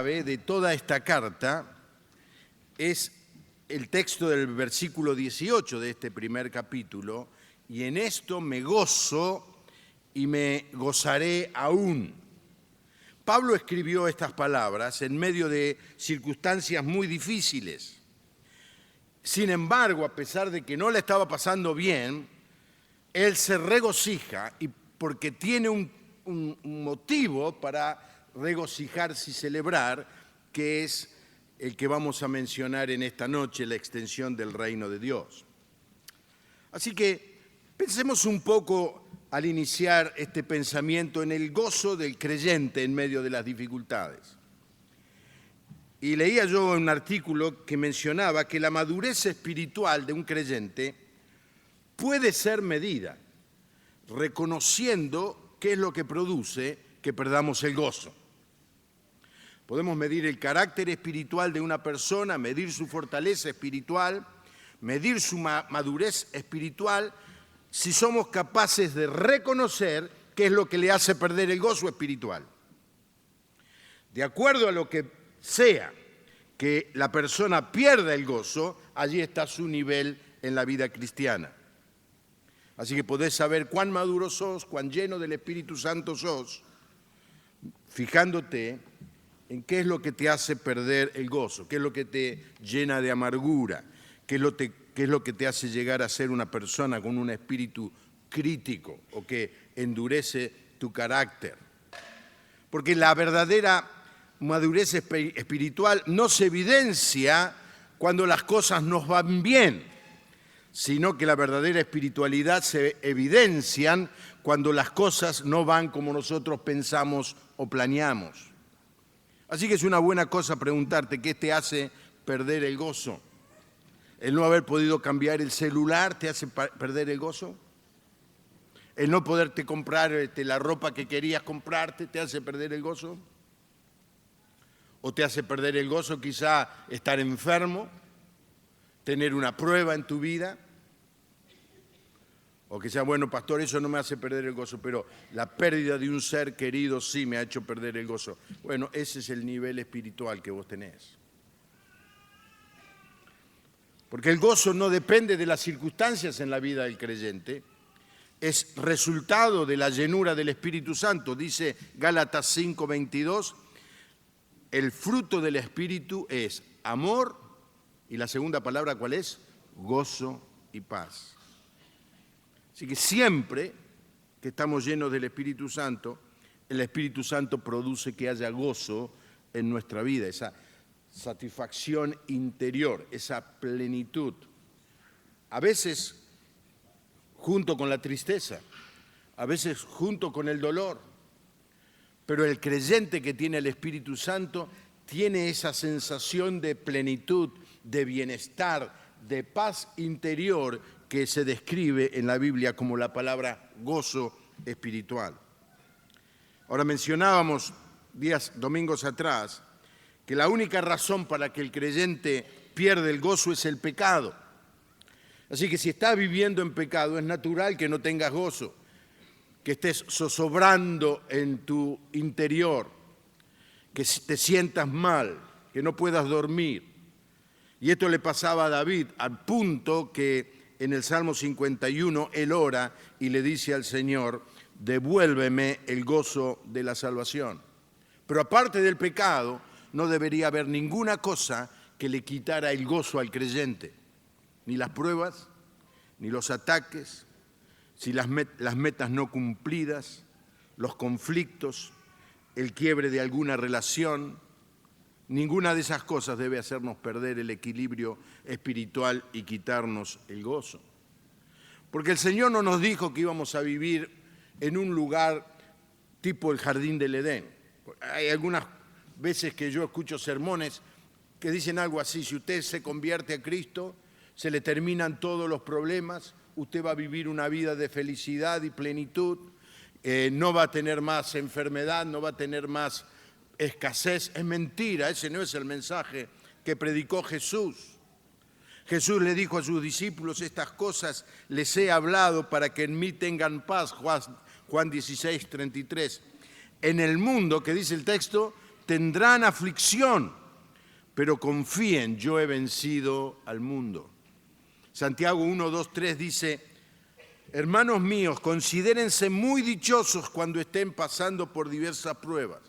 De toda esta carta es el texto del versículo 18 de este primer capítulo, y en esto me gozo y me gozaré aún. Pablo escribió estas palabras en medio de circunstancias muy difíciles. Sin embargo, a pesar de que no le estaba pasando bien, él se regocija y porque tiene un motivo para regocijarse y celebrar, que es el que vamos a mencionar en esta noche, la extensión del reino de Dios. Así que pensemos un poco al iniciar este pensamiento en el gozo del creyente en medio de las dificultades. Y leía yo un artículo que mencionaba que la madurez espiritual de un creyente puede ser medida, reconociendo qué es lo que produce que perdamos el gozo. Podemos medir el carácter espiritual de una persona, medir su fortaleza espiritual, medir su madurez espiritual, si somos capaces de reconocer qué es lo que le hace perder el gozo espiritual. De acuerdo a lo que sea que la persona pierda el gozo, allí está su nivel en la vida cristiana. Así que podés saber cuán maduro sos, cuán lleno del Espíritu Santo sos, fijándote en qué es lo que te hace perder el gozo, qué es lo que te llena de amargura, qué es lo que te hace llegar a ser una persona con un espíritu crítico o que endurece tu carácter. Porque la verdadera madurez espiritual no se evidencia cuando las cosas nos van bien, sino que la verdadera espiritualidad se evidencian cuando las cosas no van como nosotros pensamos o planeamos. Así que es una buena cosa preguntarte qué te hace perder el gozo. ¿El no haber podido cambiar el celular te hace perder el gozo? ¿El no poderte comprar la ropa que querías comprarte te hace perder el gozo? ¿O te hace perder el gozo quizá estar enfermo, tener una prueba en tu vida? O que sea, bueno, pastor, eso no me hace perder el gozo, pero la pérdida de un ser querido sí me ha hecho perder el gozo. Bueno, ese es el nivel espiritual que vos tenés. Porque el gozo no depende de las circunstancias en la vida del creyente, es resultado de la llenura del Espíritu Santo. Dice Gálatas 5:22, el fruto del Espíritu es amor, y la segunda palabra, ¿cuál es? Gozo y paz. Así que siempre que estamos llenos del Espíritu Santo, el Espíritu Santo produce que haya gozo en nuestra vida, esa satisfacción interior, esa plenitud. A veces junto con la tristeza, a veces junto con el dolor, pero el creyente que tiene el Espíritu Santo tiene esa sensación de plenitud, de bienestar, de paz interior que se describe en la Biblia como la palabra gozo espiritual. Ahora mencionábamos domingos atrás que la única razón para que el creyente pierda el gozo es el pecado. Así que si estás viviendo en pecado es natural que no tengas gozo, que estés zozobrando en tu interior, que te sientas mal, que no puedas dormir. Y esto le pasaba a David al punto que en el Salmo 51, él ora y le dice al Señor, devuélveme el gozo de la salvación. Pero aparte del pecado, no debería haber ninguna cosa que le quitara el gozo al creyente. Ni las pruebas, ni los ataques, si las metas no cumplidas, los conflictos, el quiebre de alguna relación. Ninguna de esas cosas debe hacernos perder el equilibrio espiritual y quitarnos el gozo. Porque el Señor no nos dijo que íbamos a vivir en un lugar tipo el jardín del Edén. Hay algunas veces que yo escucho sermones que dicen algo así, si usted se convierte a Cristo, se le terminan todos los problemas, usted va a vivir una vida de felicidad y plenitud, no va a tener más enfermedad, no va a tener más escasez. Es mentira, ese no es el mensaje que predicó Jesús. Jesús le dijo a sus discípulos, estas cosas les he hablado para que en mí tengan paz, Juan 16:33. En el mundo, que dice el texto, tendrán aflicción, pero confíen, yo he vencido al mundo. Santiago 1, 2, 3 dice: hermanos míos, considérense muy dichosos cuando estén pasando por diversas pruebas.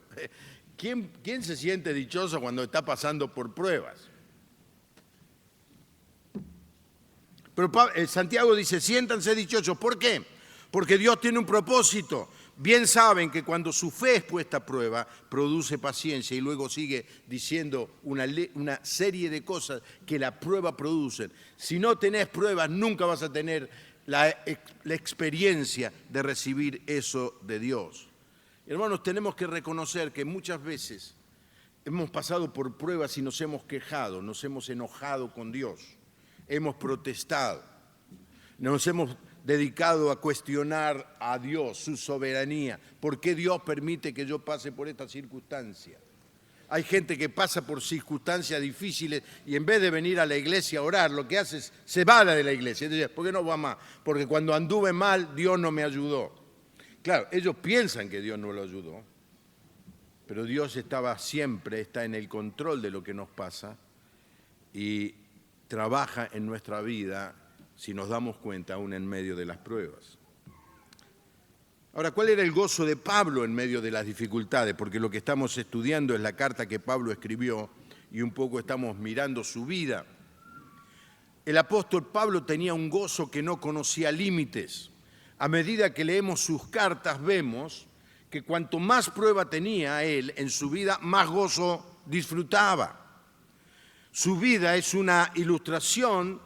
¿Quién se siente dichoso cuando está pasando por pruebas? Pero Santiago dice: siéntanse dichosos. ¿Por qué? Porque Dios tiene un propósito. Bien saben que cuando su fe es puesta a prueba, produce paciencia, y luego sigue diciendo una serie de cosas que la prueba produce. Si no tenés pruebas, nunca vas a tener la experiencia de recibir eso de Dios. Hermanos, tenemos que reconocer que muchas veces hemos pasado por pruebas y nos hemos quejado, nos hemos enojado con Dios, hemos protestado, nos hemos dedicado a cuestionar a Dios, su soberanía. ¿Por qué Dios permite que yo pase por esta circunstancia? Hay gente que pasa por circunstancias difíciles y en vez de venir a la iglesia a orar, lo que hace es se va de la iglesia. Entonces, ¿por qué no va más? Porque cuando anduve mal, Dios no me ayudó. Claro, ellos piensan que Dios no lo ayudó, pero Dios está en el control de lo que nos pasa y trabaja en nuestra vida, si nos damos cuenta, aún en medio de las pruebas. Ahora, ¿cuál era el gozo de Pablo en medio de las dificultades? Porque lo que estamos estudiando es la carta que Pablo escribió y un poco estamos mirando su vida. El apóstol Pablo tenía un gozo que no conocía límites. A medida que leemos sus cartas vemos que cuanto más prueba tenía él en su vida, más gozo disfrutaba. Su vida es una ilustración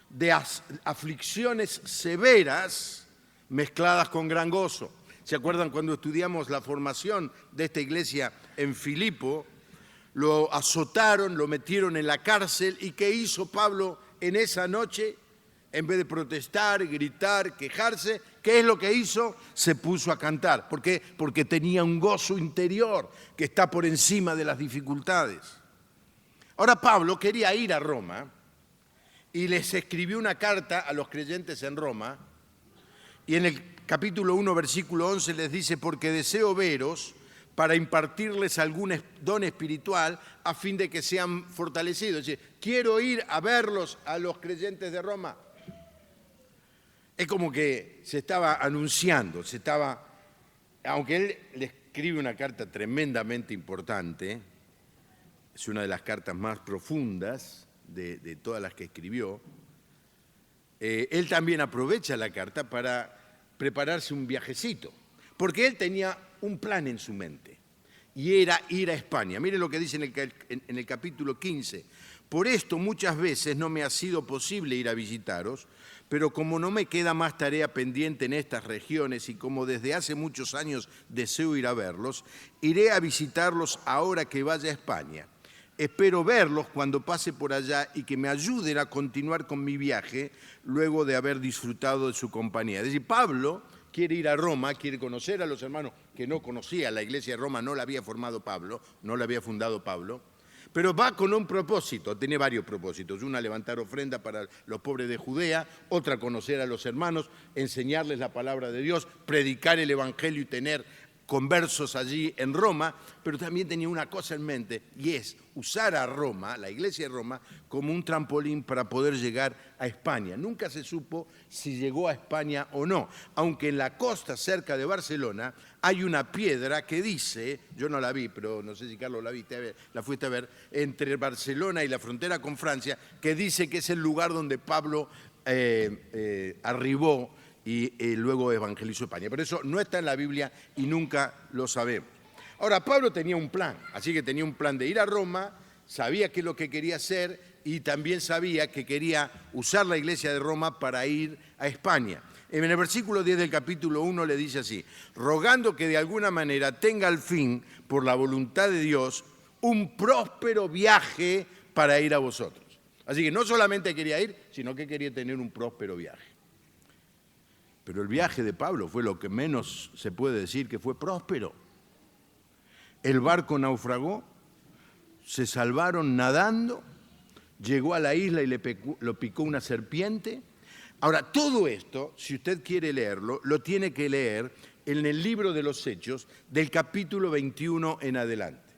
de aflicciones severas mezcladas con gran gozo. ¿Se acuerdan cuando estudiamos la formación de esta iglesia en Filipo? Lo azotaron, lo metieron en la cárcel, ¿y qué hizo Pablo en esa noche? En vez de protestar, gritar, quejarse, ¿qué es lo que hizo? Se puso a cantar. ¿Por qué? Porque tenía un gozo interior que está por encima de las dificultades. Ahora Pablo quería ir a Roma y les escribió una carta a los creyentes en Roma, y en el capítulo 1, versículo 11 les dice: porque deseo veros para impartirles algún don espiritual a fin de que sean fortalecidos. Es decir, quiero ir a verlos a los creyentes de Roma. Es como que se estaba anunciando, aunque él le escribe una carta tremendamente importante, es una de las cartas más profundas de todas las que escribió, él también aprovecha la carta para prepararse un viajecito, porque él tenía un plan en su mente, y era ir a España. Miren lo que dice en el capítulo 15. Por esto muchas veces no me ha sido posible ir a visitaros, pero como no me queda más tarea pendiente en estas regiones y como desde hace muchos años deseo ir a verlos, iré a visitarlos ahora que vaya a España. Espero verlos cuando pase por allá y que me ayuden a continuar con mi viaje luego de haber disfrutado de su compañía. Es decir, Pablo quiere ir a Roma, quiere conocer a los hermanos que no conocía. La iglesia de Roma no la había formado Pablo, no la había fundado Pablo, pero va con un propósito, tiene varios propósitos. Una, levantar ofrenda para los pobres de Judea; otra, conocer a los hermanos, enseñarles la palabra de Dios, predicar el evangelio y tener conversos allí en Roma, pero también tenía una cosa en mente, y es usar a Roma, la iglesia de Roma, como un trampolín para poder llegar a España. Nunca se supo si llegó a España o no, aunque en la costa cerca de Barcelona hay una piedra que dice, yo no la vi, pero no sé si Carlos la fuiste a ver, entre Barcelona y la frontera con Francia, que dice que es el lugar donde Pablo arribó y luego evangelizó España. Pero eso no está en la Biblia y nunca lo sabemos. Ahora, Pablo tenía un plan, así que tenía un plan de ir a Roma, sabía qué es lo que quería hacer y también sabía que quería usar la iglesia de Roma para ir a España. En el versículo 10 del capítulo 1 le dice así: rogando que de alguna manera tenga al fin, por la voluntad de Dios, un próspero viaje para ir a vosotros. Así que no solamente quería ir, sino que quería tener un próspero viaje. Pero el viaje de Pablo fue lo que menos se puede decir que fue próspero. El barco naufragó, se salvaron nadando, llegó a la isla y lo picó una serpiente. Ahora, todo esto, si usted quiere leerlo, lo tiene que leer en el libro de los Hechos, del capítulo 21 en adelante.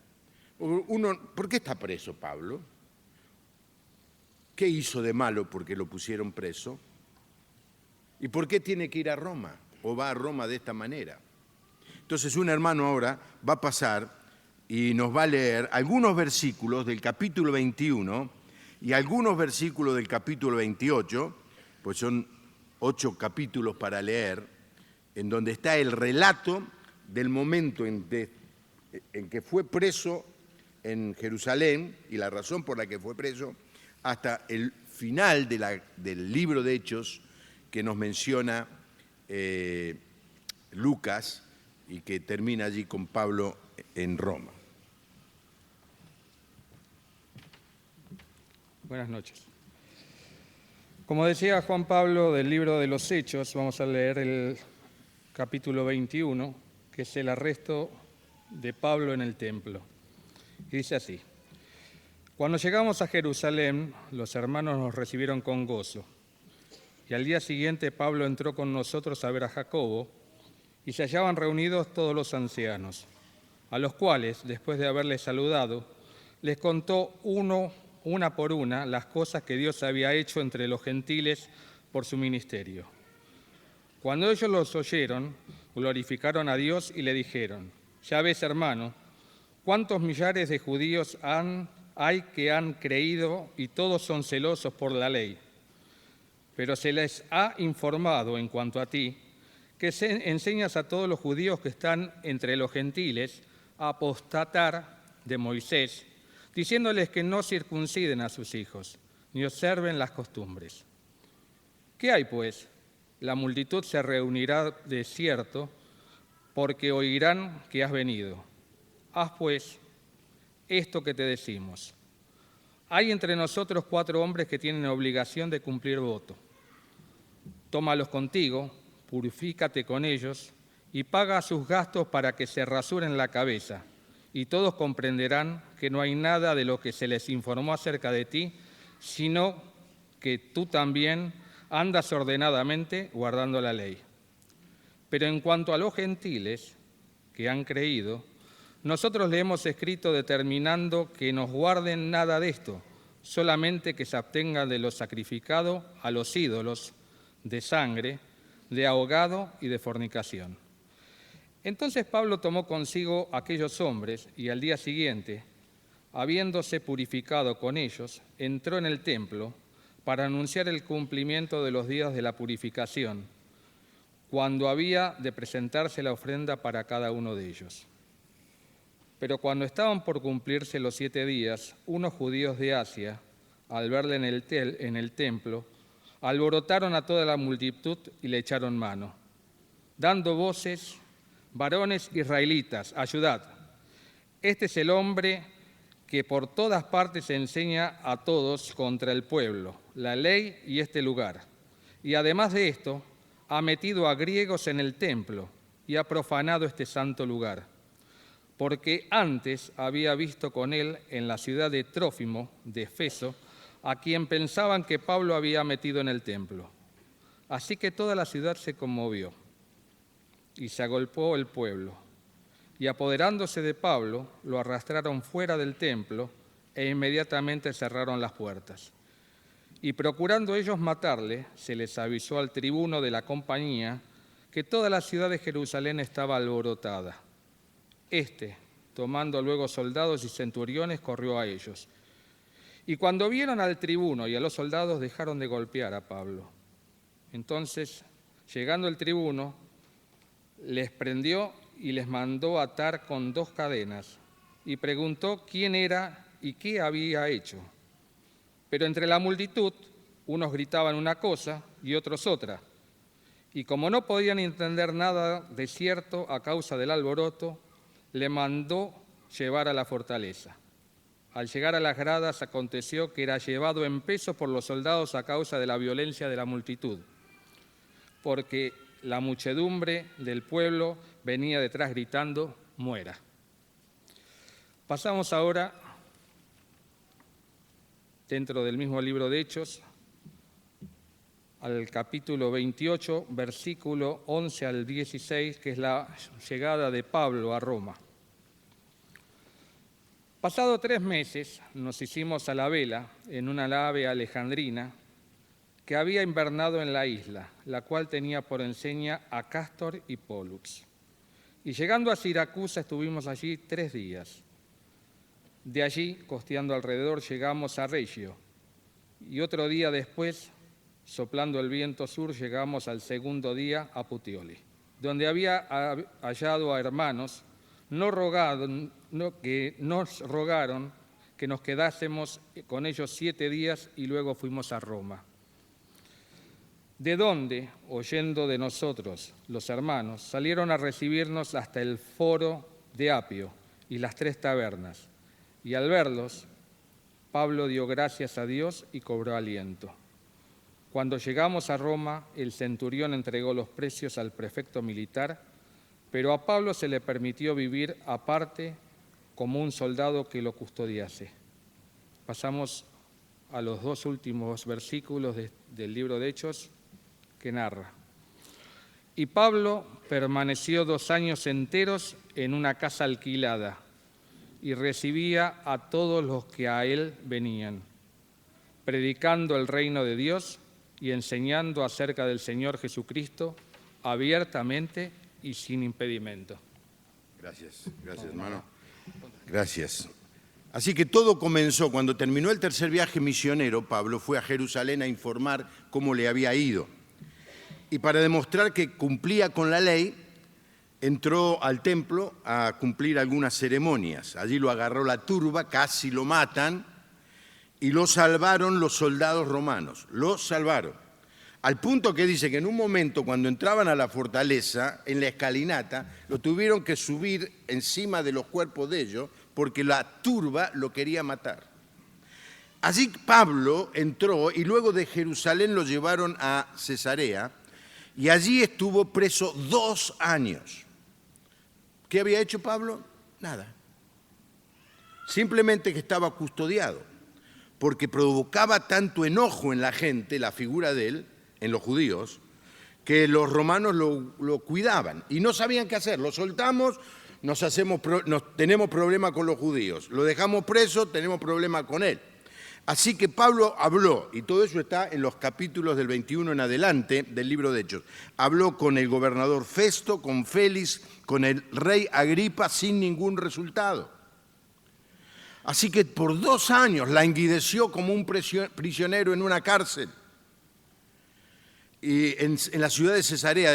¿Por qué está preso Pablo? ¿Qué hizo de malo porque lo pusieron preso? ¿Y por qué tiene que ir a Roma? ¿O va a Roma de esta manera? Entonces un hermano ahora va a pasar y nos va a leer algunos versículos del capítulo 21 y algunos versículos del capítulo 28, pues son 8 capítulos para leer, en donde está el relato del momento en que fue preso en Jerusalén y la razón por la que fue preso, hasta el final del libro de Hechos que nos menciona Lucas y que termina allí con Pablo en Roma. Buenas noches. Como decía Juan Pablo del libro de los Hechos, vamos a leer el capítulo 21, que es el arresto de Pablo en el templo. Y dice así: Cuando llegamos a Jerusalén, los hermanos nos recibieron con gozo. Y al día siguiente Pablo entró con nosotros a ver a Jacobo, y se hallaban reunidos todos los ancianos, a los cuales, después de haberles saludado, les contó una por una las cosas que Dios había hecho entre los gentiles por su ministerio. Cuando ellos los oyeron, glorificaron a Dios y le dijeron: Ya ves, hermano, cuántos millares de judíos hay que han creído y todos son celosos por la ley. Pero se les ha informado en cuanto a ti, que enseñas a todos los judíos que están entre los gentiles a apostatar de Moisés, diciéndoles que no circunciden a sus hijos, ni observen las costumbres. ¿Qué hay, pues? La multitud se reunirá de cierto, porque oirán que has venido. Haz, pues, esto que te decimos. Hay entre nosotros 4 hombres que tienen obligación de cumplir voto. Tómalos contigo, purifícate con ellos y paga sus gastos para que se rasuren la cabeza, y todos comprenderán que no hay nada de lo que se les informó acerca de ti, sino que tú también andas ordenadamente guardando la ley. Pero en cuanto a los gentiles que han creído, nosotros le hemos escrito determinando que no guarden nada de esto, solamente que se abstengan de lo sacrificado a los ídolos, de sangre, de ahogado y de fornicación. Entonces Pablo tomó consigo aquellos hombres y al día siguiente, habiéndose purificado con ellos, entró en el templo para anunciar el cumplimiento de los días de la purificación, cuando había de presentarse la ofrenda para cada uno de ellos. Pero cuando estaban por cumplirse los 7 días, unos judíos de Asia, al verle en el templo, alborotaron a toda la multitud y le echaron mano, dando voces: varones israelitas, ayudad. Este es el hombre que por todas partes enseña a todos contra el pueblo, la ley y este lugar. Y además de esto, ha metido a griegos en el templo y ha profanado este santo lugar. Porque antes había visto con él en la ciudad de Trófimo, de Efeso, a quien pensaban que Pablo había metido en el templo. Así que toda la ciudad se conmovió y se agolpó el pueblo. Y apoderándose de Pablo, lo arrastraron fuera del templo e inmediatamente cerraron las puertas. Y procurando ellos matarle, se les avisó al tribuno de la compañía que toda la ciudad de Jerusalén estaba alborotada. Tomando luego soldados y centuriones, corrió a ellos. Y cuando vieron al tribuno y a los soldados, dejaron de golpear a Pablo. Entonces, llegando el tribuno, les prendió y les mandó atar con 2 cadenas, y preguntó quién era y qué había hecho. Pero entre la multitud, unos gritaban una cosa y otros otra. Y como no podían entender nada de cierto a causa del alboroto, le mandó llevar a la fortaleza. Al llegar a las gradas, aconteció que era llevado en peso por los soldados a causa de la violencia de la multitud, porque la muchedumbre del pueblo venía detrás gritando: muera. Pasamos ahora, dentro del mismo libro de Hechos, al capítulo 28, versículo 11 al 16, que es la llegada de Pablo a Roma. Pasado 3 meses nos hicimos a la vela en una nave alejandrina que había invernado en la isla, la cual tenía por enseña a Cástor y Pólux. Y llegando a Siracusa estuvimos allí 3 días. De allí, costeando alrededor, llegamos a Regio. Y otro día después, soplando el viento sur, llegamos al segundo día a Puteoli, donde había hallado a hermanos que nos rogaron que nos quedásemos con ellos 7 días y luego fuimos a Roma. De donde, oyendo de nosotros, los hermanos, salieron a recibirnos hasta el foro de Apio y las 3 tabernas. Y al verlos, Pablo dio gracias a Dios y cobró aliento. Cuando llegamos a Roma, el centurión entregó los precios al prefecto militar, pero a Pablo se le permitió vivir aparte como un soldado que lo custodiase. Pasamos a los 2 últimos versículos del libro de Hechos, que narra. Y Pablo permaneció 2 años enteros en una casa alquilada y recibía a todos los que a él venían, predicando el reino de Dios y enseñando acerca del Señor Jesucristo abiertamente y sin impedimento. Gracias, hermano. Gracias. Así que todo comenzó cuando terminó el tercer viaje misionero. Pablo fue a Jerusalén a informar cómo le había ido. Y para demostrar que cumplía con la ley, entró al templo a cumplir algunas ceremonias. Allí lo agarró la turba, casi lo matan, y lo salvaron los soldados romanos. Lo salvaron. Al punto que dice que en un momento, cuando entraban a la fortaleza, en la escalinata, lo tuvieron que subir encima de los cuerpos de ellos, porque la turba lo quería matar. Así Pablo entró y luego de Jerusalén lo llevaron a Cesarea, y allí estuvo preso 2 años. ¿Qué había hecho Pablo? Nada. Simplemente que estaba custodiado, porque provocaba tanto enojo en la gente, la figura de él, en los judíos, que los romanos lo cuidaban y no sabían qué hacer. Lo soltamos, tenemos problema con los judíos. Lo dejamos preso, tenemos problema con él. Así que Pablo habló, y todo eso está en los capítulos del 21 en adelante del libro de Hechos. Habló con el gobernador Festo, con Félix, con el rey Agripa, sin ningún resultado. Así que por 2 años languideció como un prisionero en una cárcel. Y en la ciudad de Cesarea,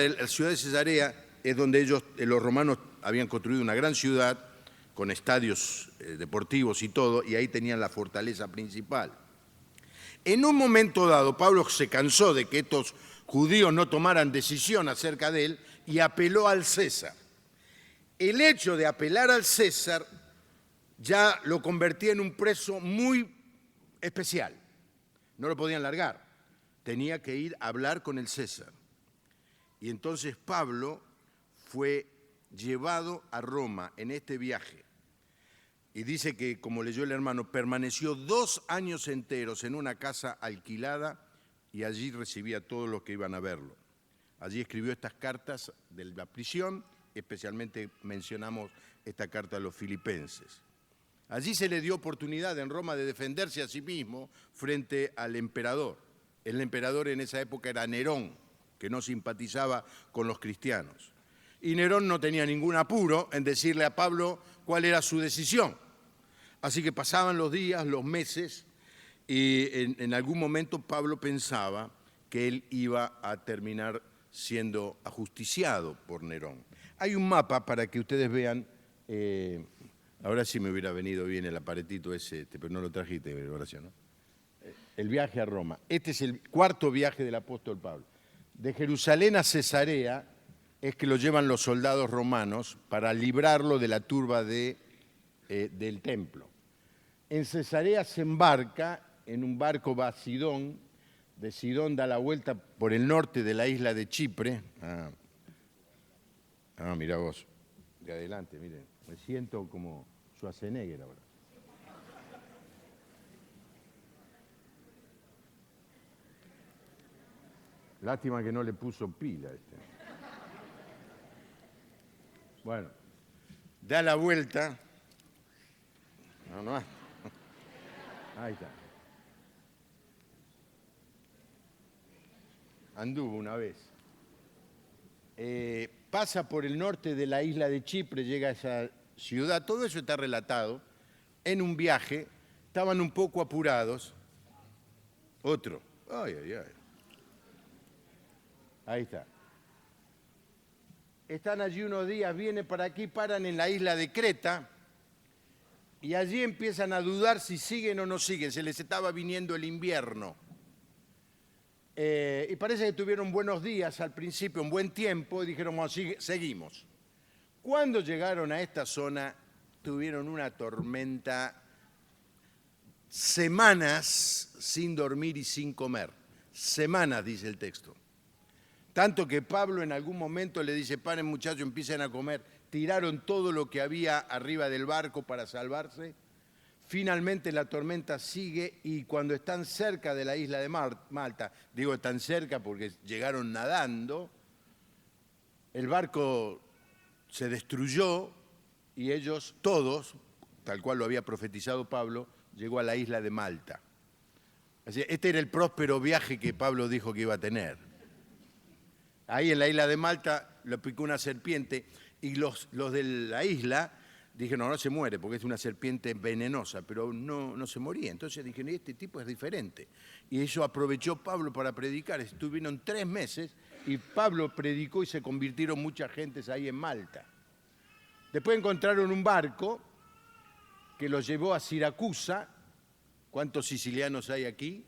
es donde los romanos, habían construido una gran ciudad con estadios deportivos y todo, y ahí tenían la fortaleza principal. En un momento dado, Pablo se cansó de que estos judíos no tomaran decisión acerca de él y apeló al César. El hecho de apelar al César ya lo convertía en un preso muy especial. No lo podían largar. Tenía que ir a hablar con el César. Y entonces Pablo fue llevado a Roma en este viaje. Y dice que, como leyó el hermano, permaneció 2 años enteros en una casa alquilada y allí recibía a todos los que iban a verlo. Allí escribió estas cartas de la prisión, especialmente mencionamos esta carta a los filipenses. Allí se le dio oportunidad en Roma de defenderse a sí mismo frente al emperador. El emperador en esa época era Nerón, que no simpatizaba con los cristianos. Y Nerón no tenía ningún apuro en decirle a Pablo cuál era su decisión. Así que pasaban los días, los meses, y en algún momento Pablo pensaba que él iba a terminar siendo ajusticiado por Nerón. Hay un mapa para que ustedes vean, ahora sí me hubiera venido bien el aparatito ese, pero no lo trajiste, Horacio, ¿no? El viaje a Roma. Este es el 4º viaje del apóstol Pablo. De Jerusalén a Cesarea es que lo llevan los soldados romanos para librarlo de la turba del templo. En Cesarea se embarca en un barco, va a Sidón. De Sidón da la vuelta por el norte de la isla de Chipre. Mirá vos, de adelante, miren, me siento como Schwarzenegger ahora. Lástima que no le puso pila este. Bueno, da la vuelta. No, no. Ahí está. Anduvo una vez. Pasa por el norte de la isla de Chipre, llega a esa ciudad. Todo eso está relatado en un viaje. Estaban un poco apurados. Otro. Ay, ay, ay. Ahí está. Están allí unos días, vienen para aquí, paran en la isla de Creta y allí empiezan a dudar si siguen o no siguen. Se les estaba viniendo el invierno. Y parece que tuvieron buenos días al principio, un buen tiempo, y dijeron, bueno, seguimos. Cuando llegaron a esta zona, tuvieron una tormenta, semanas sin dormir y sin comer. Semanas, dice el texto. Tanto que Pablo en algún momento le dice, paren muchachos, empiecen a comer. Tiraron todo lo que había arriba del barco para salvarse. Finalmente la tormenta sigue y cuando están cerca de la isla de Malta, digo tan cerca porque llegaron nadando, el barco se destruyó y ellos todos, tal cual lo había profetizado Pablo, llegó a la isla de Malta. Así, este era el próspero viaje que Pablo dijo que iba a tener. Ahí en la isla de Malta lo picó una serpiente y los de la isla dijeron, no se muere porque es una serpiente venenosa, pero no se moría. Entonces dijeron, este tipo es diferente. Y eso aprovechó Pablo para predicar. Estuvieron 3 meses y Pablo predicó y se convirtieron muchas gentes ahí en Malta. Después encontraron un barco que los llevó a Siracusa. ¿Cuántos sicilianos hay aquí?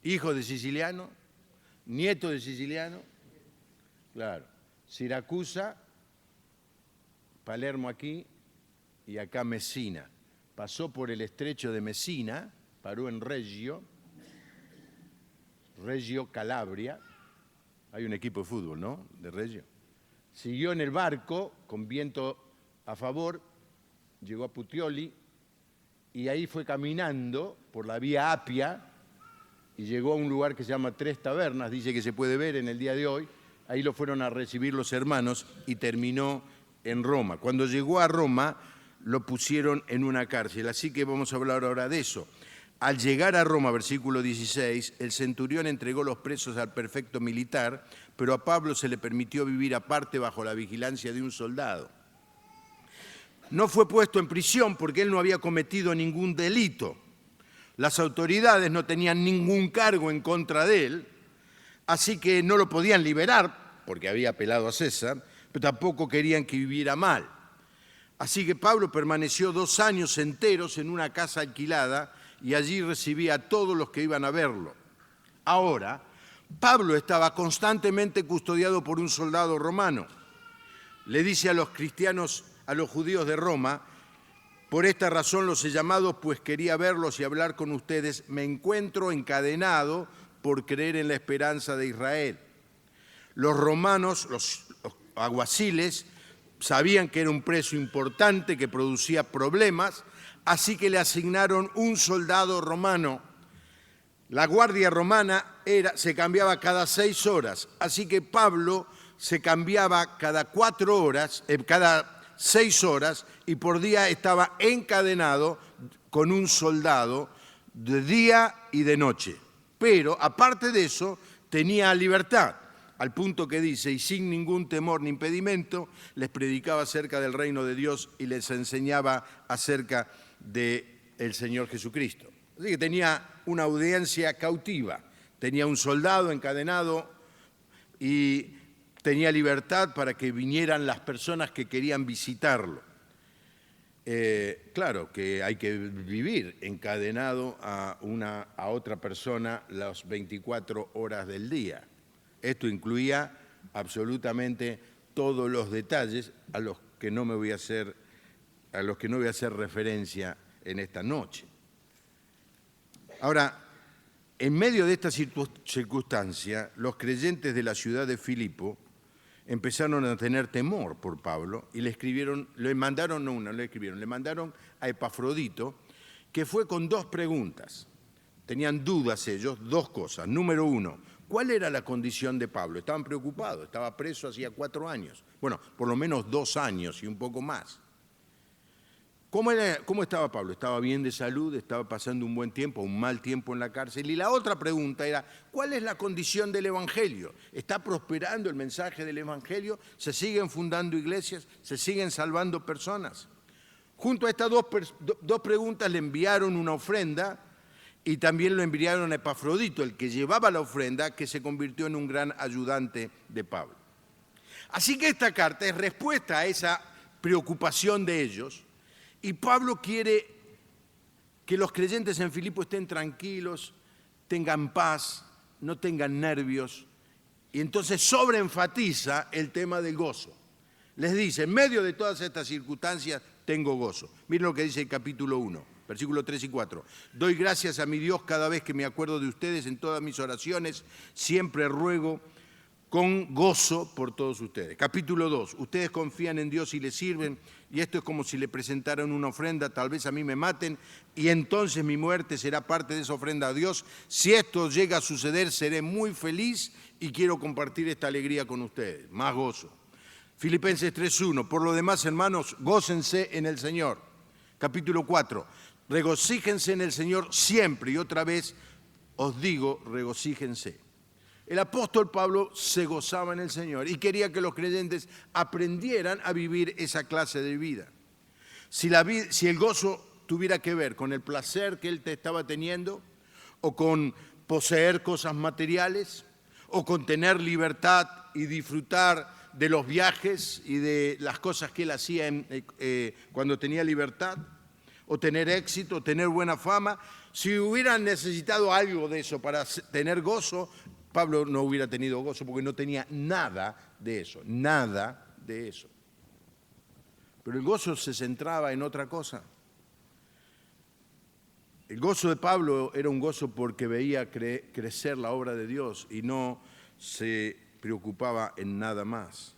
¿Hijos de siciliano? ¿Nietos de siciliano? Claro. Siracusa, Palermo aquí y acá Messina. Pasó por el estrecho de Messina, paró en Reggio Calabria. Hay un equipo de fútbol, ¿no? De Reggio. Siguió en el barco con viento a favor, llegó a Puteoli y ahí fue caminando por la vía Apia y llegó a un lugar que se llama Tres Tabernas, dice que se puede ver en el día de hoy. Ahí lo fueron a recibir los hermanos y terminó en Roma. Cuando llegó a Roma lo pusieron en una cárcel, así que vamos a hablar ahora de eso. Al llegar a Roma, versículo 16, el centurión entregó los presos al prefecto militar, pero a Pablo se le permitió vivir aparte bajo la vigilancia de un soldado. No fue puesto en prisión porque él no había cometido ningún delito. Las autoridades no tenían ningún cargo en contra de él, así que no lo podían liberar porque había apelado a César, pero tampoco querían que viviera mal. Así que Pablo permaneció 2 años enteros en una casa alquilada y allí recibía a todos los que iban a verlo. Ahora, Pablo estaba constantemente custodiado por un soldado romano. Le dice a los cristianos, a los judíos de Roma, por esta razón los he llamado, pues quería verlos y hablar con ustedes. Me encuentro encadenado por creer en la esperanza de Israel. Los romanos, los alguaciles, sabían que era un preso importante que producía problemas, así que le asignaron un soldado romano. La guardia romana se cambiaba cada 6 horas, así que Pablo se cambiaba cada 4 horas, cada 6 horas, y por día estaba encadenado con un soldado de día y de noche. Pero, aparte de eso, tenía libertad, al punto que dice, y sin ningún temor ni impedimento, les predicaba acerca del reino de Dios y les enseñaba acerca del Señor Jesucristo. Así que tenía una audiencia cautiva, tenía un soldado encadenado y tenía libertad para que vinieran las personas que querían visitarlo. Claro que hay que vivir encadenado a otra persona las 24 horas del día. Esto incluía absolutamente todos los detalles a los que no voy a hacer referencia en esta noche. Ahora, en medio de esta circunstancia, los creyentes de la ciudad de Filipo empezaron a tener temor por Pablo y le mandaron a Epafrodito, que fue con 2 preguntas. Tenían dudas ellos, 2 cosas. Número 1, ¿cuál era la condición de Pablo? Estaban preocupados, estaba preso hacía 4 años. Bueno, por lo menos 2 años y un poco más. ¿Cómo estaba Pablo? Estaba bien de salud, estaba pasando un buen tiempo, un mal tiempo en la cárcel. Y la otra pregunta era, ¿cuál es la condición del Evangelio? ¿Está prosperando el mensaje del Evangelio? ¿Se siguen fundando iglesias? ¿Se siguen salvando personas? Junto a estas dos preguntas le enviaron una ofrenda y también lo enviaron a Epafrodito, el que llevaba la ofrenda, que se convirtió en un gran ayudante de Pablo. Así que esta carta es respuesta a esa preocupación de ellos. Y Pablo quiere que los creyentes en Filipo estén tranquilos, tengan paz, no tengan nervios. Y entonces sobreenfatiza el tema del gozo. Les dice, en medio de todas estas circunstancias, tengo gozo. Miren lo que dice el capítulo 1, versículos 3 y 4. Doy gracias a mi Dios cada vez que me acuerdo de ustedes en todas mis oraciones. Siempre ruego con gozo por todos ustedes. Capítulo 2. Ustedes confían en Dios y le sirven, y esto es como si le presentaran una ofrenda, tal vez a mí me maten, y entonces mi muerte será parte de esa ofrenda a Dios. Si esto llega a suceder, seré muy feliz y quiero compartir esta alegría con ustedes. Más gozo. Filipenses 3:1. Por lo demás, hermanos, gócense en el Señor. Capítulo 4. Regocíjense en el Señor siempre, y otra vez os digo, regocíjense. El apóstol Pablo se gozaba en el Señor y quería que los creyentes aprendieran a vivir esa clase de vida. Si el gozo tuviera que ver con el placer que él estaba teniendo, o con poseer cosas materiales, o con tener libertad y disfrutar de los viajes y de las cosas que él hacía cuando tenía libertad, o tener éxito, o tener buena fama, si hubieran necesitado algo de eso para tener gozo, Pablo no hubiera tenido gozo porque no tenía nada de eso, nada de eso. Pero el gozo se centraba en otra cosa. El gozo de Pablo era un gozo porque veía crecer la obra de Dios y no se preocupaba en nada más.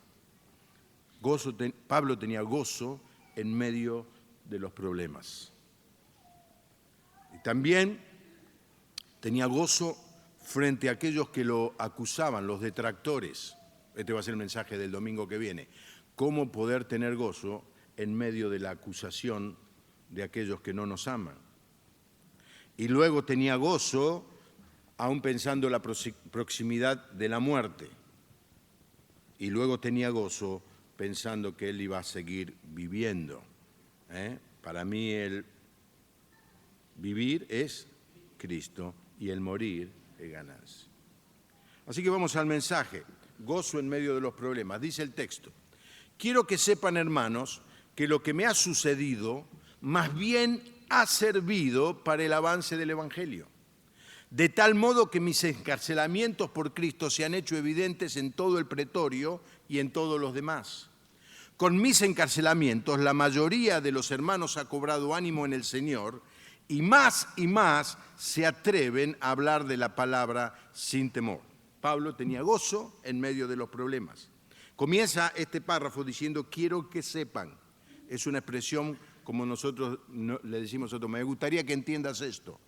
Pablo tenía gozo en medio de los problemas. Y también tenía gozo frente a aquellos que lo acusaban, los detractores. Este va a ser el mensaje del domingo que viene. Cómo poder tener gozo en medio de la acusación de aquellos que no nos aman. Y luego tenía gozo aún pensando en la proximidad de la muerte. Y luego tenía gozo pensando que él iba a seguir viviendo. Para mí el vivir es Cristo y el morir es ganancia. Así que vamos al mensaje, gozo en medio de los problemas. Dice el texto, quiero que sepan, hermanos, que lo que me ha sucedido más bien ha servido para el avance del Evangelio. De tal modo que mis encarcelamientos por Cristo se han hecho evidentes en todo el pretorio y en todos los demás. Con mis encarcelamientos, la mayoría de los hermanos ha cobrado ánimo en el Señor y más se atreven a hablar de la palabra sin temor. Pablo tenía gozo en medio de los problemas. Comienza este párrafo diciendo, quiero que sepan. Es una expresión como nosotros le decimos a nosotros, me gustaría que entiendas esto.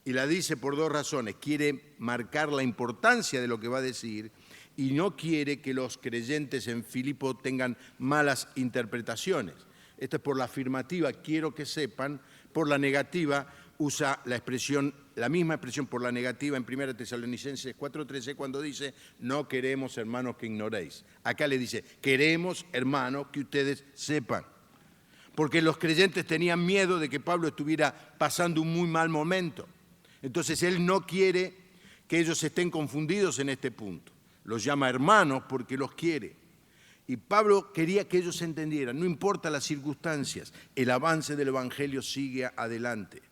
Y la dice por dos razones. Quiere marcar la importancia de lo que va a decir y no quiere que los creyentes en Filipo tengan malas interpretaciones. Esto es por la afirmativa, quiero que sepan. Por la negativa, usa la misma expresión por la negativa en 1 Tesalonicenses 4:13 cuando dice, no queremos, hermanos, que ignoréis. Acá le dice, queremos, hermanos, que ustedes sepan. Porque los creyentes tenían miedo de que Pablo estuviera pasando un muy mal momento. Entonces él no quiere que ellos estén confundidos en este punto. Los llama hermanos porque los quiere. Y Pablo quería que ellos entendieran, no importa las circunstancias, el avance del Evangelio sigue adelante.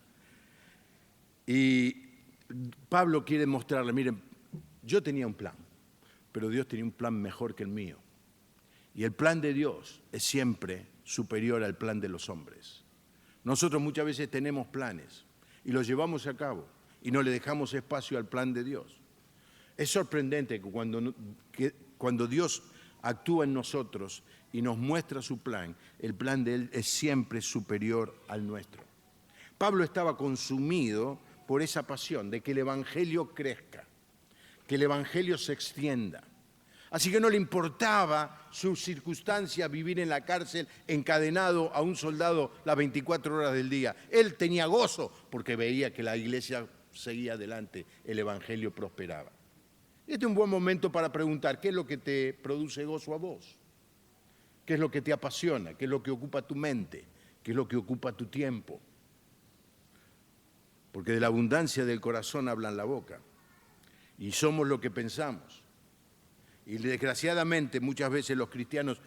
Y Pablo quiere mostrarle, miren, yo tenía un plan, pero Dios tenía un plan mejor que el mío. Y el plan de Dios es siempre superior al plan de los hombres. Nosotros muchas veces tenemos planes y los llevamos a cabo y no le dejamos espacio al plan de Dios. Es sorprendente que cuando Dios actúa en nosotros y nos muestra su plan, el plan de Él es siempre superior al nuestro. Pablo estaba consumido por esa pasión de que el Evangelio crezca, que el Evangelio se extienda. Así que no le importaba su circunstancia, vivir en la cárcel encadenado a un soldado las 24 horas del día. Él tenía gozo porque veía que la iglesia seguía adelante, el evangelio prosperaba. Este es un buen momento para preguntar, ¿qué es lo que te produce gozo a vos? ¿Qué es lo que te apasiona? ¿Qué es lo que ocupa tu mente? ¿Qué es lo que ocupa tu tiempo? Porque de la abundancia del corazón hablan la boca. Y somos lo que pensamos. Y desgraciadamente muchas veces los cristianos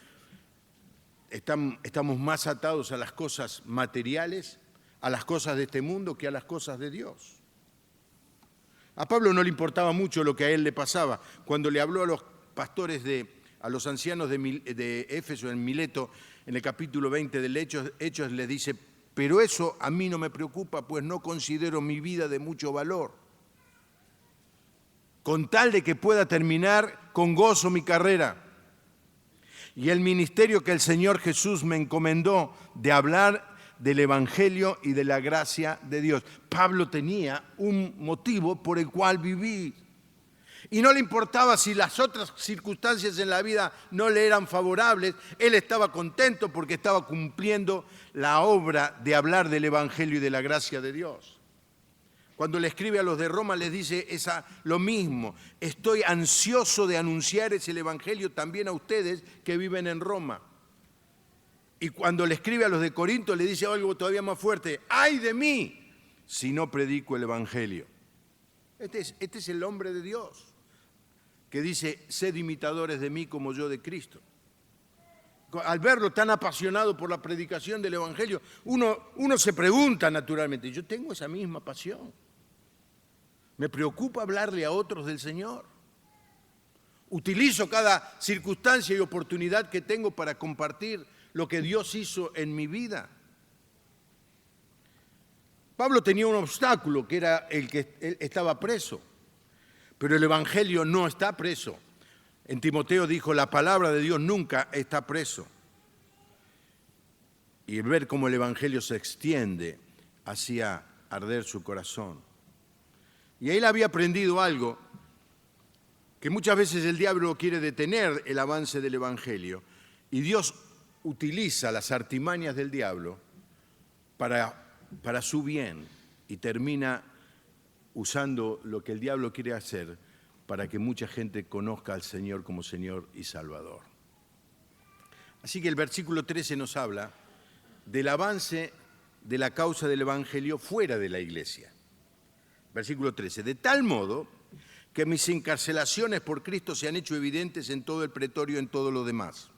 estamos más atados a las cosas materiales, a las cosas de este mundo, que a las cosas de Dios. A Pablo no le importaba mucho lo que a él le pasaba. Cuando le habló a los pastores, a los ancianos de Éfeso en Mileto, en el capítulo 20 del Hechos, le dice: pero eso a mí no me preocupa, pues no considero mi vida de mucho valor, con tal de que pueda terminar con gozo mi carrera y el ministerio que el Señor Jesús me encomendó de hablar del Evangelio y de la gracia de Dios. Pablo tenía un motivo por el cual vivir. Y no le importaba si las otras circunstancias en la vida no le eran favorables. Él estaba contento porque estaba cumpliendo la obra de hablar del Evangelio y de la gracia de Dios. Cuando le escribe a los de Roma les dice lo mismo: estoy ansioso de anunciar ese Evangelio también a ustedes que viven en Roma. Y cuando le escribe a los de Corinto le dice algo todavía más fuerte: ¡ay de mí si no predico el Evangelio! Este es el hombre de Dios que dice: sed imitadores de mí como yo de Cristo. Al verlo tan apasionado por la predicación del Evangelio, uno se pregunta naturalmente: ¿yo tengo esa misma pasión? ¿Me preocupa hablarle a otros del Señor? ¿Utilizo cada circunstancia y oportunidad que tengo para compartir lo que Dios hizo en mi vida? Pablo tenía un obstáculo, que era el que él estaba preso, pero el Evangelio no está preso. En Timoteo dijo: la palabra de Dios nunca está preso. Y ver cómo el Evangelio se extiende hacía arder su corazón. Y él había aprendido algo, que muchas veces el diablo quiere detener el avance del Evangelio, y Dios utiliza las artimañas del diablo para su bien, y termina usando lo que el diablo quiere hacer para que mucha gente conozca al Señor como Señor y Salvador. Así que el versículo 13 nos habla del avance de la causa del Evangelio fuera de la iglesia. Versículo 13: de tal modo que mis encarcelaciones por Cristo se han hecho evidentes en todo el pretorio y en todo lo demás.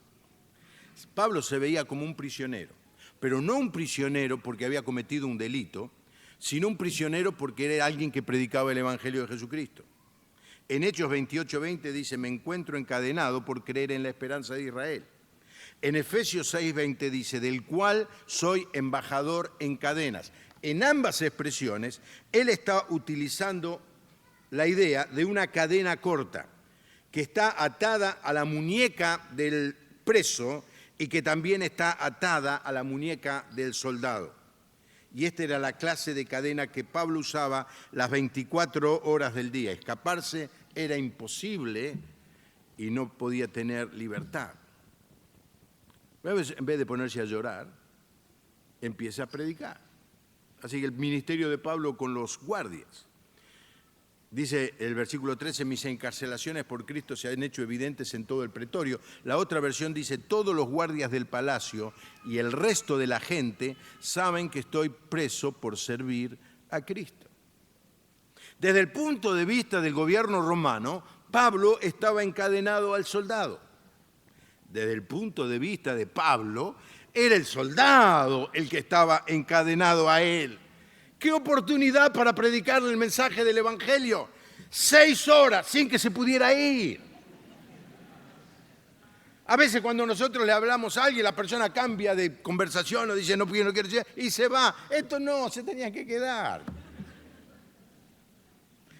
Pablo se veía como un prisionero, pero no un prisionero porque había cometido un delito, sino un prisionero porque era alguien que predicaba el Evangelio de Jesucristo. En Hechos 28:20 dice: me encuentro encadenado por creer en la esperanza de Israel. En Efesios 6:20 dice: del cual soy embajador en cadenas. En ambas expresiones, él está utilizando la idea de una cadena corta que está atada a la muñeca del preso y que también está atada a la muñeca del soldado. Y esta era la clase de cadena que Pablo usaba las 24 horas del día. Escaparse era imposible y no podía tener libertad. A veces, en vez de ponerse a llorar, empieza a predicar. Así que el ministerio de Pablo con los guardias. Dice el versículo 13: mis encarcelaciones por Cristo se han hecho evidentes en todo el pretorio. La otra versión dice: todos los guardias del palacio y el resto de la gente saben que estoy preso por servir a Cristo. Desde el punto de vista del gobierno romano, Pablo estaba encadenado al soldado. Desde el punto de vista de Pablo, era el soldado el que estaba encadenado a él. ¡Qué oportunidad para predicarle el mensaje del Evangelio! 6 horas sin que se pudiera ir. A veces cuando nosotros le hablamos a alguien, la persona cambia de conversación o dice no quiero decir y se va. Esto no, se tenía que quedar.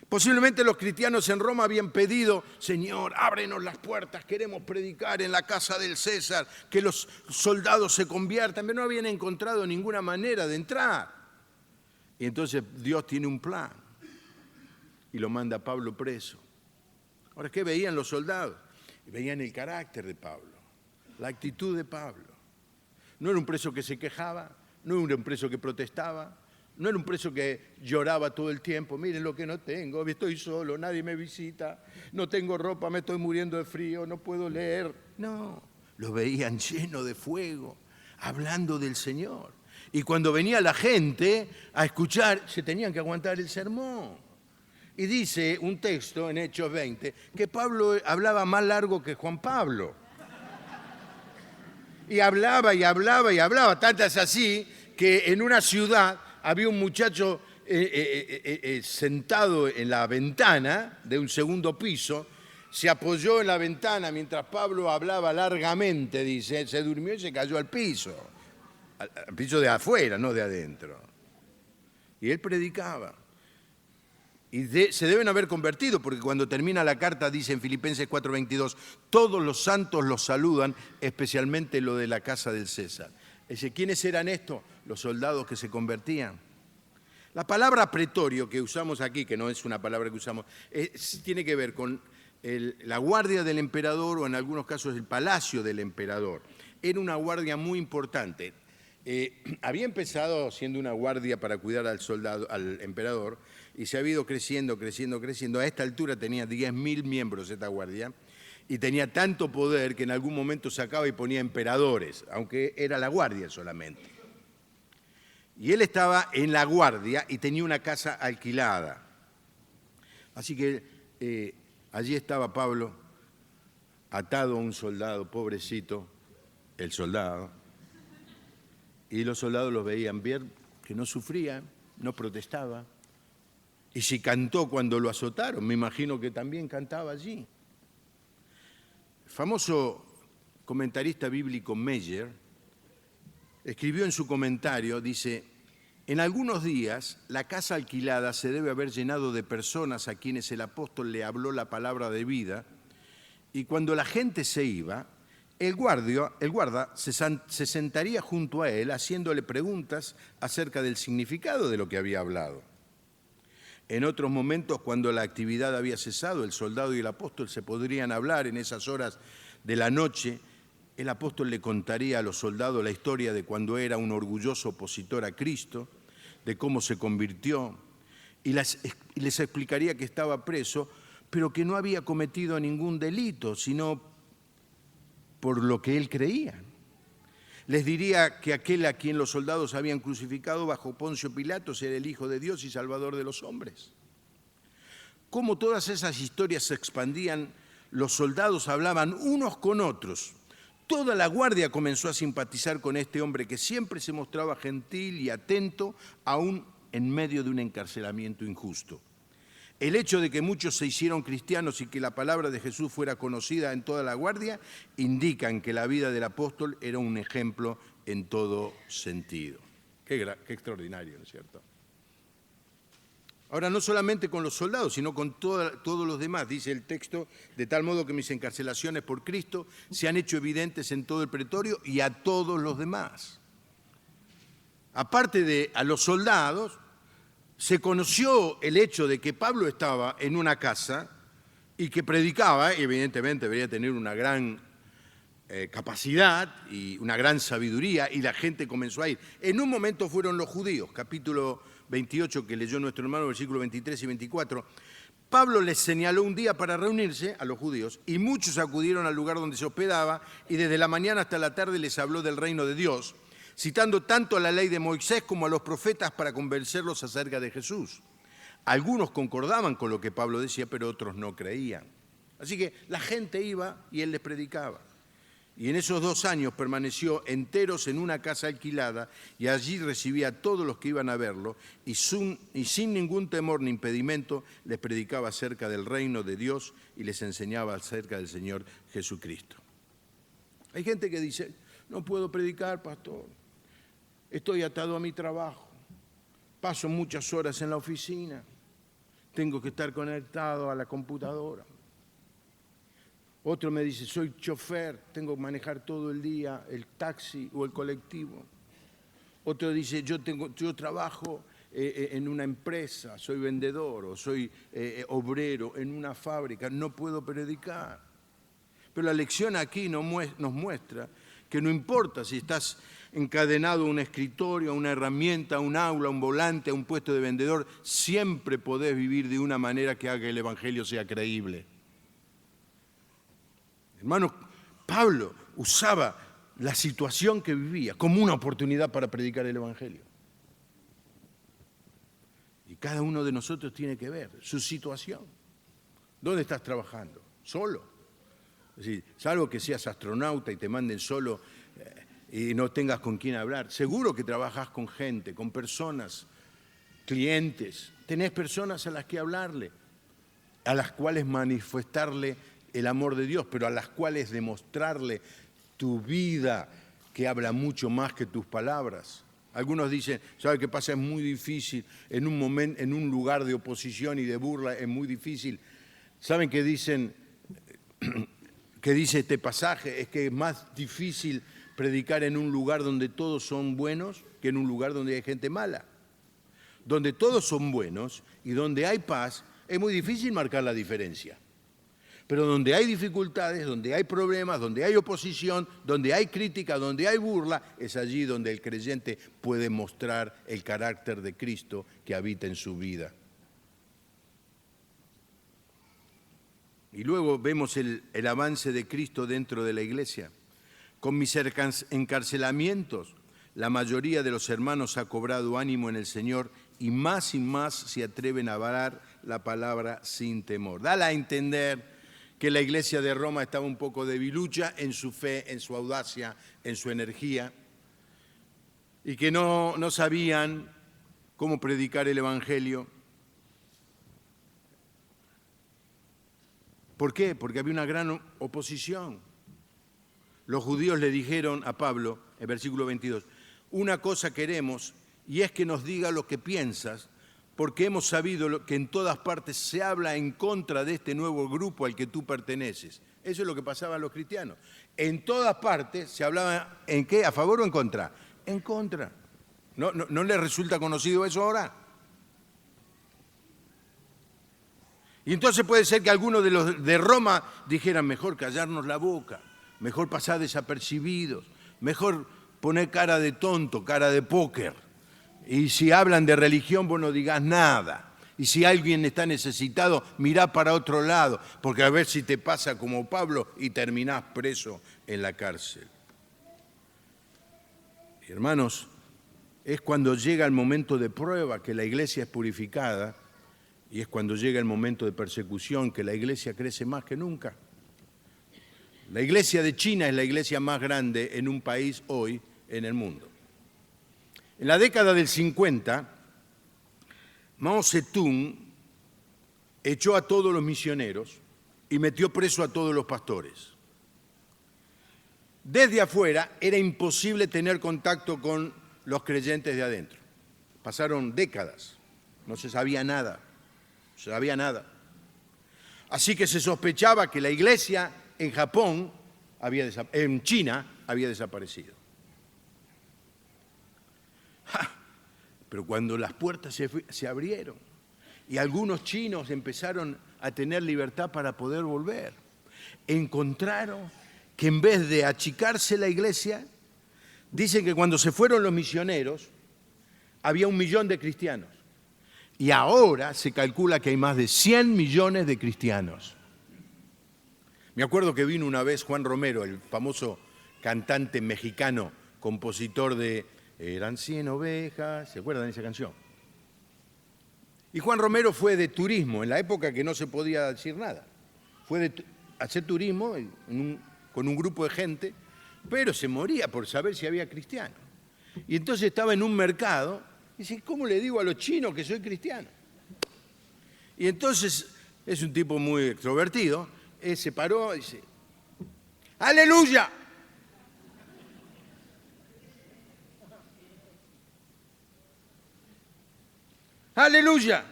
Posiblemente los cristianos en Roma habían pedido: Señor, ábrenos las puertas, queremos predicar en la casa del César, que los soldados se conviertan, pero no habían encontrado ninguna manera de entrar. Y entonces Dios tiene un plan y lo manda a Pablo preso. Ahora, ¿qué veían los soldados? Y veían el carácter de Pablo, la actitud de Pablo. No era un preso que se quejaba, no era un preso que protestaba, no era un preso que lloraba todo el tiempo. Miren lo que no tengo, estoy solo, nadie me visita, no tengo ropa, me estoy muriendo de frío, no puedo leer. No, lo veían lleno de fuego, hablando del Señor. Y cuando venía la gente a escuchar, se tenían que aguantar el sermón. Y dice un texto en Hechos 20 que Pablo hablaba más largo que Juan Pablo. Y hablaba y hablaba y hablaba, tantas así que en una ciudad había un muchacho sentado en la ventana de un segundo piso, se apoyó en la ventana mientras Pablo hablaba largamente, dice, se durmió y se cayó al piso de afuera, no de adentro. Y él predicaba. Y se deben haber convertido, porque cuando termina la carta dice en Filipenses 4:22, todos los santos los saludan, especialmente lo de la casa del César. Dice, ¿quiénes eran estos? Los soldados que se convertían. La palabra pretorio que usamos aquí, que no es una palabra que usamos, tiene que ver con la guardia del emperador o en algunos casos el palacio del emperador. Era una guardia muy importante. Había empezado siendo una guardia para cuidar al soldado, al emperador, y se ha ido creciendo. A esta altura tenía 10.000 miembros esta guardia y tenía tanto poder que en algún momento sacaba y ponía emperadores, aunque era la guardia solamente. Y él estaba en la guardia y tenía una casa alquilada. Así que allí estaba Pablo, atado a un soldado, pobrecito, el soldado. Y los soldados los veían bien, que no sufría, no protestaba. Y si cantó cuando lo azotaron, me imagino que también cantaba allí. El famoso comentarista bíblico Meyer escribió en su comentario, dice, en algunos días la casa alquilada se debe haber llenado de personas a quienes el apóstol le habló la palabra de vida, y cuando la gente se iba, el guarda se sentaría junto a él haciéndole preguntas acerca del significado de lo que había hablado. En otros momentos, cuando la actividad había cesado, el soldado y el apóstol se podrían hablar en esas horas de la noche. El apóstol le contaría a los soldados la historia de cuando era un orgulloso opositor a Cristo, de cómo se convirtió, y les explicaría que estaba preso, pero que no había cometido ningún delito, sino por lo que él creía. Les diría que aquel a quien los soldados habían crucificado bajo Poncio Pilatos era el Hijo de Dios y Salvador de los hombres. Como todas esas historias se expandían, los soldados hablaban unos con otros. Toda la guardia comenzó a simpatizar con este hombre que siempre se mostraba gentil y atento, aún en medio de un encarcelamiento injusto. El hecho de que muchos se hicieron cristianos y que la palabra de Jesús fuera conocida en toda la guardia indican que la vida del apóstol era un ejemplo en todo sentido. Qué extraordinario, ¿no es cierto? Ahora, no solamente con los soldados, sino con todos los demás, dice el texto, de tal modo que mis encarcelaciones por Cristo se han hecho evidentes en todo el pretorio y a todos los demás. Aparte de a los soldados, se conoció el hecho de que Pablo estaba en una casa y que predicaba, y evidentemente debería tener una gran capacidad y una gran sabiduría, y la gente comenzó a ir. En un momento fueron los judíos, capítulo 28 que leyó nuestro hermano, versículos 23 y 24. Pablo les señaló un día para reunirse a los judíos y muchos acudieron al lugar donde se hospedaba y desde la mañana hasta la tarde les habló del reino de Dios, citando tanto a la ley de Moisés como a los profetas para convencerlos acerca de Jesús. Algunos concordaban con lo que Pablo decía, pero otros no creían. Así que la gente iba y él les predicaba. Y en esos 2 años permaneció enteros en una casa alquilada y allí recibía a todos los que iban a verlo y sin ningún temor ni impedimento les predicaba acerca del reino de Dios y les enseñaba acerca del Señor Jesucristo. Hay gente que dice, no puedo predicar, pastor. Estoy atado a mi trabajo, paso muchas horas en la oficina, tengo que estar conectado a la computadora. Otro me dice, soy chofer, tengo que manejar todo el día el taxi o el colectivo. Otro dice, yo trabajo en una empresa, soy vendedor o soy obrero en una fábrica, no puedo predicar. Pero la lección aquí nos muestra que no importa si estás encadenado a un escritorio, a una herramienta, a un aula, a un volante, a un puesto de vendedor, siempre podés vivir de una manera que haga que el Evangelio sea creíble. Hermano, Pablo usaba la situación que vivía como una oportunidad para predicar el Evangelio. Y cada uno de nosotros tiene que ver su situación. ¿Dónde estás trabajando? ¿Solo? Es decir, salvo que seas astronauta y te manden solo y no tengas con quién hablar. Seguro que trabajas con gente, con personas, clientes. Tenés personas a las que hablarle, a las cuales manifestarle el amor de Dios, pero a las cuales demostrarle tu vida, que habla mucho más que tus palabras. Algunos dicen, ¿sabe qué pasa? Es muy difícil, en un lugar de oposición y de burla, es muy difícil. ¿Saben qué dicen? ¿Qué dice este pasaje? Es que es más difícil predicar en un lugar donde todos son buenos que en un lugar donde hay gente mala. Donde todos son buenos y donde hay paz, es muy difícil marcar la diferencia. Pero donde hay dificultades, donde hay problemas, donde hay oposición, donde hay crítica, donde hay burla, es allí donde el creyente puede mostrar el carácter de Cristo que habita en su vida. Y luego vemos el avance de Cristo dentro de la iglesia. Con mis encarcelamientos, la mayoría de los hermanos ha cobrado ánimo en el Señor y más se atreven a hablar la palabra sin temor. Dale a entender que la iglesia de Roma estaba un poco debilucha en su fe, en su audacia, en su energía, y que no sabían cómo predicar el Evangelio. ¿Por qué? Porque había una gran oposición. Los judíos le dijeron a Pablo, en versículo 22, una cosa queremos y es que nos diga lo que piensas, porque hemos sabido que en todas partes se habla en contra de este nuevo grupo al que tú perteneces. Eso es lo que pasaba a los cristianos. En todas partes se hablaba, ¿en qué? ¿A favor o en contra? En contra. ¿No les resulta conocido eso ahora? Y entonces puede ser que algunos de los de Roma dijeran, mejor callarnos la boca, mejor pasar desapercibidos, mejor poner cara de tonto, cara de póker. Y si hablan de religión, vos no digas nada. Y si alguien está necesitado, mirá para otro lado, porque a ver si te pasa como Pablo y terminás preso en la cárcel. Hermanos, es cuando llega el momento de prueba que la iglesia es purificada y es cuando llega el momento de persecución que la iglesia crece más que nunca. La iglesia de China es la iglesia más grande en un país hoy en el mundo. En la década del 50, Mao Zedong echó a todos los misioneros y metió preso a todos los pastores. Desde afuera era imposible tener contacto con los creyentes de adentro. Pasaron décadas, no se sabía nada, Así que se sospechaba que la iglesia en Japón, en China, había desaparecido. Pero cuando las puertas se abrieron y algunos chinos empezaron a tener libertad para poder volver, encontraron que en vez de achicarse la iglesia, dicen que cuando se fueron los misioneros, había 1 millón de cristianos. Y ahora se calcula que hay más de 100 millones de cristianos. Me acuerdo que vino una vez Juan Romero, el famoso cantante mexicano, compositor de Eran 100 ovejas, ¿se acuerdan de esa canción? Y Juan Romero fue de turismo, en la época que no se podía decir nada. Fue a hacer turismo con un grupo de gente, pero se moría por saber si había cristianos. Y entonces estaba en un mercado y dice, ¿cómo le digo a los chinos que soy cristiano? Y entonces es un tipo muy extrovertido, se paró y dice, ¡aleluya! ¡Aleluya!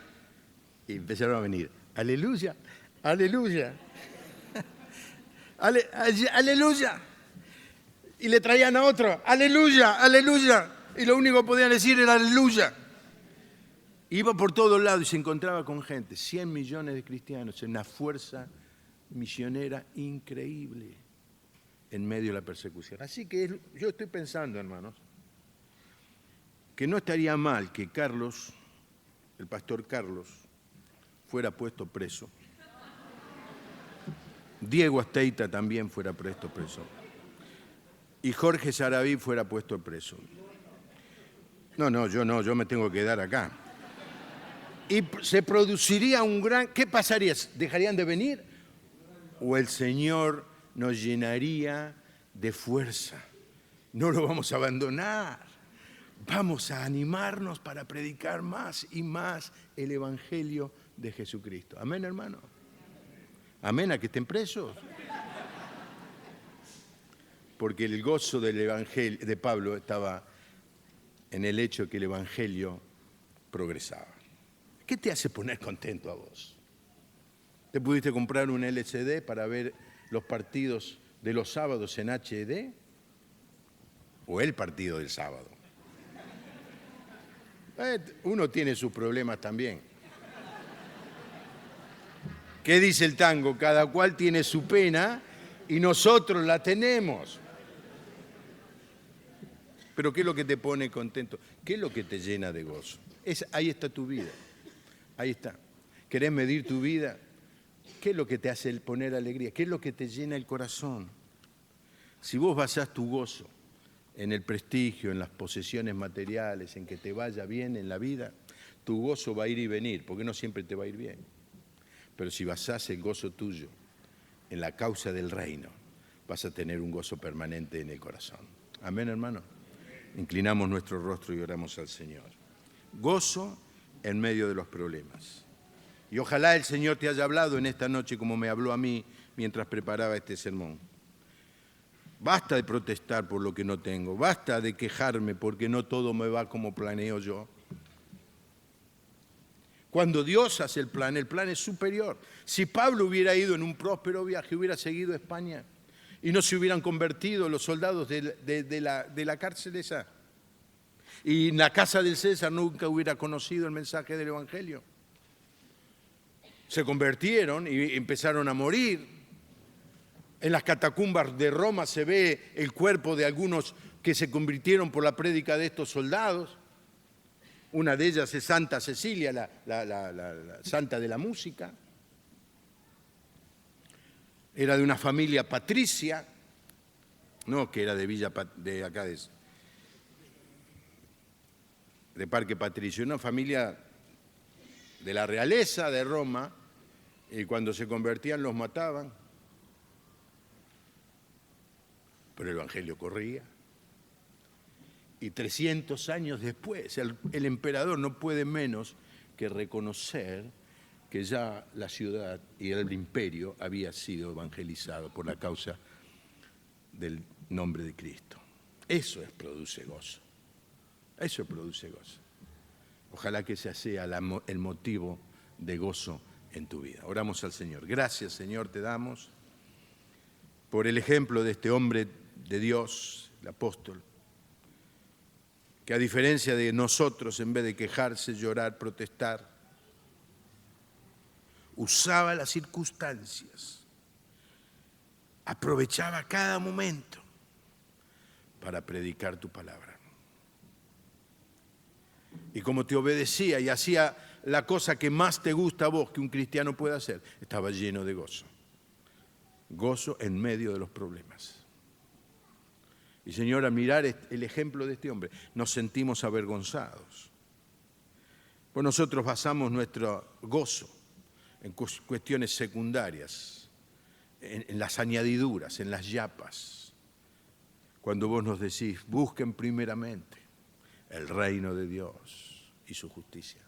Y empezaron a venir, ¡aleluya! ¡Aleluya! ¡Aleluya! Y le traían a otro, ¡aleluya! ¡Aleluya! Y lo único que podían decir era ¡aleluya! Iba por todos lados y se encontraba con gente, 100 millones de cristianos, en una fuerza misionera increíble en medio de la persecución. Así que yo estoy pensando, hermanos, que no estaría mal que Carlos, el pastor Carlos, fuera puesto preso. Diego Asteita también fuera puesto preso. Y Jorge Sarabí fuera puesto preso. No, yo me tengo que quedar acá. Y se produciría un gran... ¿Qué pasaría? ¿Dejarían de venir? ¿O el Señor nos llenaría de fuerza? No lo vamos a abandonar. Vamos a animarnos para predicar más y más el Evangelio de Jesucristo. Amén, hermano. Amén, a que estén presos. Porque el gozo del Evangelio de Pablo estaba en el hecho de que el Evangelio progresaba. ¿Qué te hace poner contento a vos? ¿Te pudiste comprar un LCD para ver los partidos de los sábados en HD? ¿O el partido del sábado? Uno tiene sus problemas también. ¿Qué dice el tango? Cada cual tiene su pena y nosotros la tenemos. Pero ¿qué es lo que te pone contento? ¿Qué es lo que te llena de gozo? Ahí está tu vida. Ahí está. ¿Querés medir tu vida? ¿Qué es lo que te hace poner alegría? ¿Qué es lo que te llena el corazón? Si vos basás tu gozo en el prestigio, en las posesiones materiales, en que te vaya bien en la vida, tu gozo va a ir y venir, porque no siempre te va a ir bien. Pero si basás el gozo tuyo en la causa del reino, vas a tener un gozo permanente en el corazón. Amén, hermano. Inclinamos nuestro rostro y oramos al Señor. Gozo en medio de los problemas. Y ojalá el Señor te haya hablado en esta noche como me habló a mí mientras preparaba este sermón. Basta de protestar por lo que no tengo, basta de quejarme porque no todo me va como planeo yo. Cuando Dios hace el plan es superior. Si Pablo hubiera ido en un próspero viaje, hubiera seguido a España y no se hubieran convertido los soldados de la cárcel esa. Y en la casa del César nunca hubiera conocido el mensaje del Evangelio. Se convirtieron y empezaron a morir. En las catacumbas de Roma se ve el cuerpo de algunos que se convirtieron por la prédica de estos soldados. Una de ellas es Santa Cecilia, la santa de la música. Era de una familia patricia, no que era de Villa, de acá de Parque Patricio, una familia de la realeza de Roma, y cuando se convertían los mataban. Pero el Evangelio corría. Y 300 años después, el emperador no puede menos que reconocer que ya la ciudad y el imperio había sido evangelizado por la causa del nombre de Cristo. Eso produce gozo. Eso produce gozo. Ojalá que ese sea el motivo de gozo en tu vida. Oramos al Señor. Gracias, Señor, te damos por el ejemplo de este hombre de Dios, el apóstol, que a diferencia de nosotros, en vez de quejarse, llorar, protestar, usaba las circunstancias, aprovechaba cada momento para predicar tu palabra. Y como te obedecía y hacía la cosa que más te gusta a vos que un cristiano puede hacer, estaba lleno de gozo. Gozo en medio de los problemas. Y Señor, al mirar el ejemplo de este hombre, nos sentimos avergonzados. Pues nosotros basamos nuestro gozo en cuestiones secundarias, en las añadiduras, en las yapas. Cuando vos nos decís, busquen primeramente el reino de Dios y su justicia.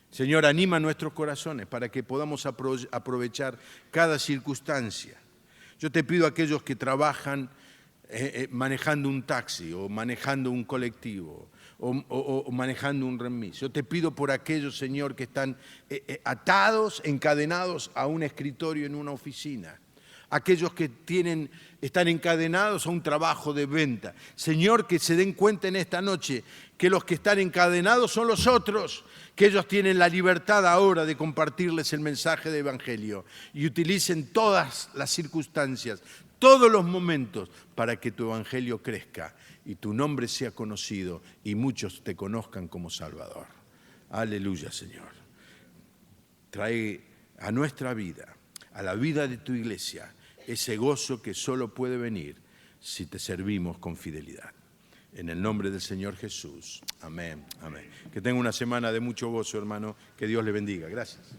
Señor, anima nuestros corazones para que podamos aprovechar cada circunstancia. Yo te pido a aquellos que trabajan manejando un taxi o manejando un colectivo o manejando un remis. Yo te pido por aquellos, Señor, que están atados, encadenados a un escritorio en una oficina. aquellos que están encadenados a un trabajo de venta. Señor, que se den cuenta en esta noche que los que están encadenados son los otros, que ellos tienen la libertad ahora de compartirles el mensaje del Evangelio y utilicen todas las circunstancias, todos los momentos para que tu Evangelio crezca y tu nombre sea conocido y muchos te conozcan como Salvador. Aleluya, Señor. Trae a nuestra vida, a la vida de tu iglesia, ese gozo que solo puede venir si te servimos con fidelidad. En el nombre del Señor Jesús. Amén. Amén. Que tenga una semana de mucho gozo, hermano. Que Dios le bendiga. Gracias.